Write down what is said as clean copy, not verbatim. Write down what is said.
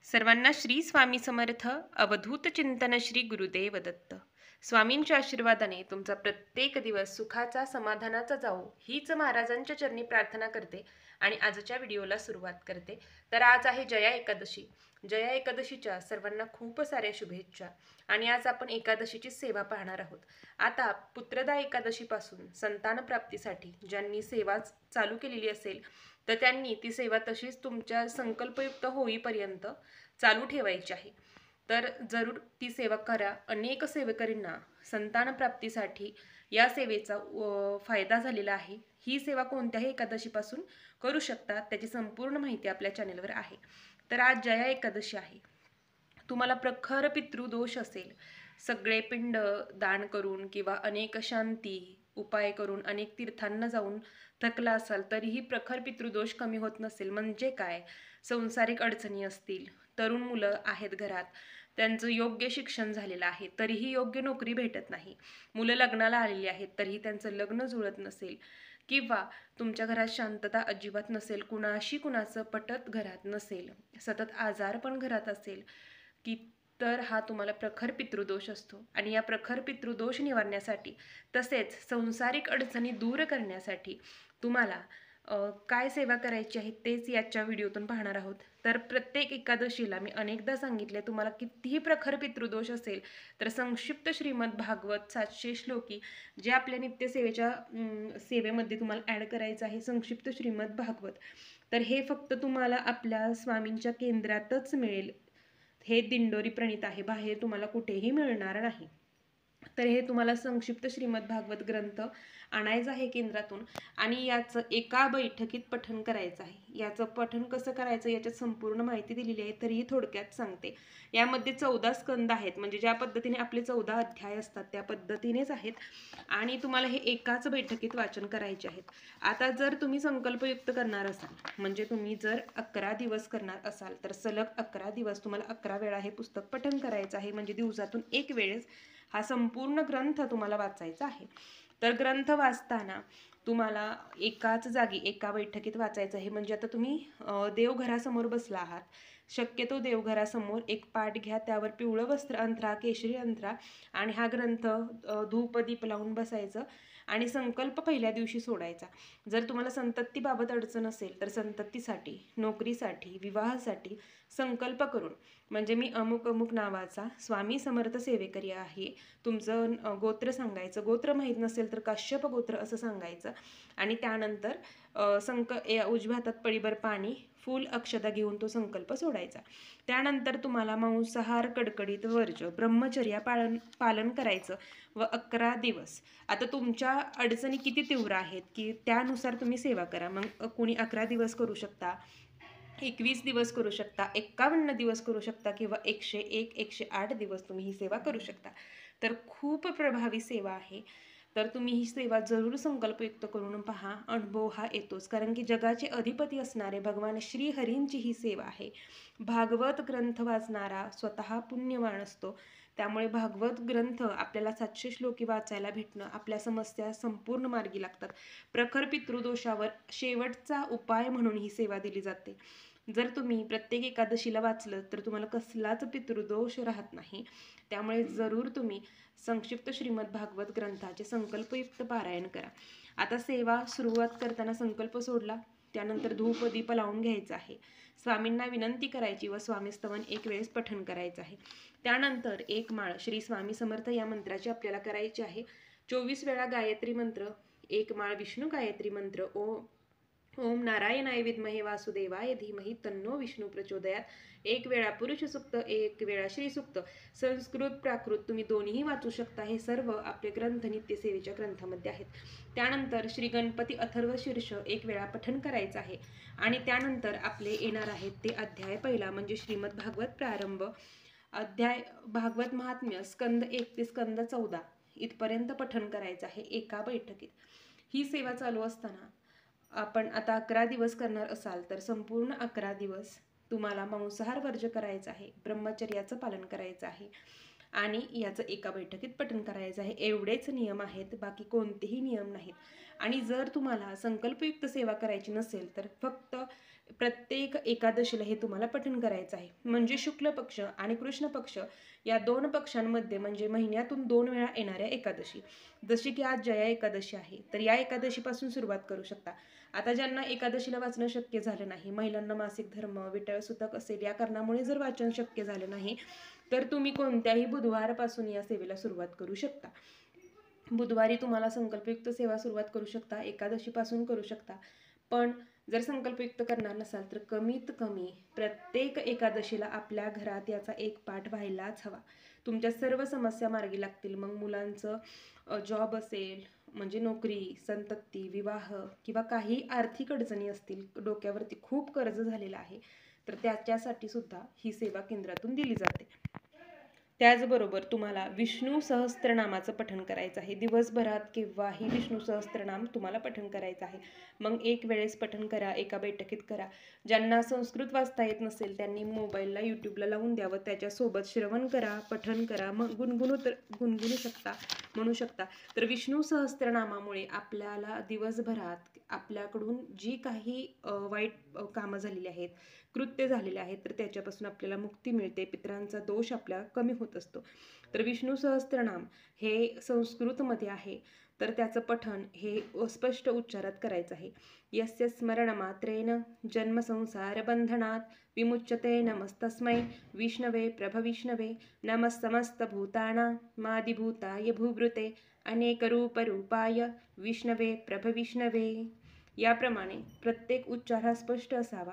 सर्वांना श्री स्वामी समर्थ. अवधूत चिंतन श्री गुरुदेव दत्त. स्वामींच्या आशीर्वादाने तुमचा प्रत्येक दिवस सुखाचा समाधानाचा जावो हीच महाराजांच्या चरणी प्रार्थना करते आणि आजच्या व्हिडिओला सुरुवात करते. तर आज आहे जया एकादशी. जया एकादशीच्या सर्वांना खूप साऱ्या शुभेच्छा. आणि आज आपण एकादशीची सेवा पाहणार आहोत. आता पुत्रदा एकादशीपासून संतान प्राप्तीसाठी ज्यांनी सेवा चालू केलेली असेल तर त्यांनी ती सेवा तशीच तुमच्या संकल्पयुक्त होईपर्यंत चालू ठेवायची आहे. तर जरूर ती सेवा करा. अनेक सेवकरींना संतान प्राप्तीसाठी या सेवेचा फायदा झालेला आहे. ही सेवा कोणत्याही एकादशीपासून करू शकतात, त्याची संपूर्ण माहिती आपल्या चॅनेलवर आहे. तर आज जया एकादशी आहे. तुम्हाला प्रखर पितृदोष असेल, सगळे पिंड दान करून किंवा अनेक शांती उपाय करून अनेक तीर्थांना जाऊन थकला असाल तरीही प्रखर पितृदोष कमी होत नसेल, म्हणजे काय, संसारिक अडचणी असतील, तरुण मुलं आहेत घरात, त्यांचं योग्य शिक्षण झालेलं आहे तरीही योग्य नोकरी भेटत नाही, मुलं लग्नाला आलेली आहेत तरीही त्यांचं लग्न जुळत नसेल, किंवा तुमच्या घरात शांतता अजिबात नसेल, कुणाशी कुणाचं पटत घरात नसेल, सतत आजार पण घरात असेल की तर हा तुम्हाला प्रखर पितृदोष असतो. आणि या प्रखर पितृदोष निवारण्यासाठी तसेच संसारिक अडचणी दूर करण्यासाठी तुम्हाला काय सेवा करायची आहे तेच याच्या व्हिडिओतून पाहणार आहोत. तर प्रत्येक एकादशीला मी अनेकदा सांगितले, तुम्हाला कितीही प्रखर पितृदोष असेल तर संक्षिप्त श्रीमद भागवत 700 श्लोकी जे आपल्या नित्यसेवेच्या सेवेमध्ये तुम्हाला ॲड करायचं आहे, संक्षिप्त श्रीमद भागवत. तर हे फक्त तुम्हाला आपल्या स्वामींच्या केंद्रातच मिळेल. हे दिंडोरी प्रणीत आहे, बाहेर तुम्हाला कुठेही मिळणार नाही. तर हे तुम्हाला संक्षिप्त श्रीमद भागवत ग्रंथ आणायचं आहे केंद्रातून आणि याचं एका बैठकीत पठण करायचं आहे. याचं पठण कसं करायचं याच्यात संपूर्ण माहिती दिलेली आहे, तरीही थोडक्यात सांगते. यामध्ये 14 स्कंद आहेत, म्हणजे ज्या पद्धतीने आपले 14 अध्याय असतात त्या पद्धतीनेच आहेत आणि तुम्हाला हे एकाच बैठकीत वाचन करायचे आहेत. आता जर तुम्ही संकल्पयुक्त करणार असाल, म्हणजे तुम्ही जर 11 दिवस करणार असाल तर सलग 11 दिवस तुम्हाला 11 वेळा हे पुस्तक पठण करायचं आहे, म्हणजे दिवसातून एक वेळेस हा संपूर्ण ग्रंथ तुम्हाला वाचायचा आहे. तर ग्रंथ वाचताना तुम्हाला एकाच जागी एका बैठकीत वाचायचं आहे. म्हणजे आता तुम्ही देवघरासमोर बसला आहात, शक्यतो देवघरासमोर एक पाट घ्या, त्यावर पिवळं वस्त्र अंथरा, केशरी अंथरा आणि हा ग्रंथ धूप दीप लावून बसायचं आणि संकल्प पहिल्या दिवशी सोडायचा. जर तुम्हाला संततीबाबत अडचण असेल तर संततीसाठी, नोकरीसाठी, विवाहासाठी संकल्प करून, म्हणजे मी अमुक अमुक नावाचा स्वामी समर्थ सेवेकरी आहे, तुमचं गोत्र सांगायचं, गोत्र माहीत नसेल तर काश्यप गोत्र असं सांगायचं आणि त्यानंतर उजव्या हातात पळीभर पाणी, फूल अक्षता घेऊन तो संकल्प सोडायचा. त्यानंतर तुम्हाला मांसाहार कडकडीत वर्ज, ब्रह्मचर्या पालन करायचं व 11 दिवस. आता तुमच्या अडचणी किती तीव्र आहेत की त्यानुसार तुम्ही सेवा करा. मग कोणी 11 दिवस करू शकता, 21 दिवस करू शकता, 51 दिवस करू शकता किंवा 101, 108 दिवस तुम्ही ही सेवा करू शकता. तर खूप प्रभावी सेवा आहे. तर तुम्ही ही सेवा जरूर संकल्पयुक्त करून पहा, अनुभव हा येतोच. कारण की जगाचे अधिपती असणारे भगवान श्रीहरींची ही सेवा आहे. भागवत ग्रंथ वाचणारा स्वतः पुण्यवान असतो. त्यामुळे भागवत ग्रंथ आपल्याला 700 श्लोकी वाचायला भेटणं, आपल्या समस्या संपूर्ण मार्गी लागतात. प्रखर पितृदोषावर शेवटचा उपाय म्हणून ही सेवा दिली जाते. जर तुम्ही प्रत्येक एकादशीला वाचलं तर तुम्हाला कसलाच पितृदोष राहत नाही. त्यामुळे जरूर तुम्ही संक्षिप्त श्रीमद भागवत ग्रंथाचे संकल्पयुक्त पारायण करा. आता सेवा सुरुवात करताना संकल्प सोडला, त्यानंतर धूप दीप लावून घ्यायचा आहे, स्वामींना विनंती करायची व स्वामीस्तवन एक वेळेस पठण करायचं आहे. त्यानंतर एक माळ श्री स्वामी समर्थ या मंत्राची आपल्याला करायची आहे. 24 वेळा गायत्री मंत्र, एक माळ विष्णू गायत्री मंत्र, ओम नारायणाय विद्महे वासुदेवाय धीमहि तन्नो विष्णू प्रचोदयात, एक वेळा पुरुष सुक्त, एक वेळा श्री सुक्त, संस्कृत प्राकृत तुम्ही दोन्हीही वाचू शकता. हे सर्व आपले ग्रंथ नित्यसेवेच्या ग्रंथामध्ये आहेत. त्यानंतर श्री गणपती अथर्व शीर्ष एक वेळा पठण करायचं आहे आणि त्यानंतर आपले येणार आहेत ते अध्याय पहिला, म्हणजे श्रीमद भागवत प्रारंभ, अध्याय भागवत महात्म्य स्कंद 1 ते स्कंद 14 इथपर्यंत पठण करायचं आहे एका बैठकीत. ही सेवा चालू असताना आपण आता 11 दिवस करणार असाल तर संपूर्ण 11 दिवस तुम्हाला मांसाहार वर्ज करायचं आहे, ब्रह्मचर्याचं पालन करायचं आहे आणि याचं एका बैठकीत पठण करायचं आहे. एवढेच नियम आहेत, बाकी कोणतेही नियम नाहीत. आणि जर तुम्हाला संकल्पयुक्त सेवा करायची नसेल तर फक्त प्रत्येक एकादशीला हे तुम्हाला पठण करायचं आहे. म्हणजे शुक्ल पक्ष आणि कृष्ण पक्ष या 2 पक्षांमध्ये म्हणजे महिन्यातून 2 वेळा येणाऱ्या एकादशी. जशी की आज जया एकादशी आहे, तर या एकादशीपासून सुरुवात करू शकता. आता ज्यांना एकादशीला वाचणं शक्य झालं नाही, महिलांना मासिक धर्म, विठ्ठल सुतक असेल या कारणामुळे जर वाचन शक्य झालं नाही, तर तुम्ही कोणत्याही बुधवारपासून या सेवेला सुरुवात करू शकता. बुधवारी तुम्हाला संकल्पयुक्त सेवा सुरुवात करू शकता, एकादशीपासून करू शकता. पण जर संकल्पयुक्त करणार नसाल तर कमीत कमी प्रत्येक एकादशीला आपल्या घरात याचा एक पाठ व्हायलाच हवा. तुमच्या सर्व समस्या मार्गी लागतील. मग मुलांचं जॉब असेल, म्हणजे नोकरी, संतती, विवाह किंवा काही आर्थिक अडचणी असतील, डोक्यावरती खूप कर्ज झालेलं आहे, तर त्याच्यासाठी सुद्धा ही सेवा केंद्रातून दिली जाते. त्याचबरोबर तुम्हाला विष्णू सहस्त्रनामाचं पठण करायचं आहे. दिवसभरात केव्हाही विष्णू सहस्त्रनाम तुम्हाला पठण करायचं आहे. मग एक वेळेस पठण करा, एका बैठकीत करा. ज्यांना संस्कृत वाचता येत नसेल त्यांनी मोबाईलला यूट्यूबला लावून द्यावं, त्याच्यासोबत श्रवण करा, पठण करा, मग गुणगुणू शकता, म्हणू शकता. तर विष्णू सहस्त्रनामामुळे आपल्याला दिवसभरात आपल्याकडून जी काही वाईट कामं झालेली आहेत, कृत्य झालेले आहेत, तर त्याच्यापासून आपल्याला मुक्ती मिळते. पितरांचा दोष आपला कमी होत असतो. तर विष्णू सहस्त्रनाम हे संस्कृतमध्ये आहे, तर त्याचं पठण हे स्पष्ट उच्चारात करायचं आहे. यस्य स्मरणमात्रेण जन्मसंसारबन्धनात् विमुच्यते नमस्तस्मै विष्णवे प्रभविष्णवे नमः समस्तभूतानामादिभूताय भूभृते अनेकरूपरूपाय विष्णवे प्रभविष्णवे. याप्रमाणे प्रत्येक उच्चार हा स्पष्ट असावा.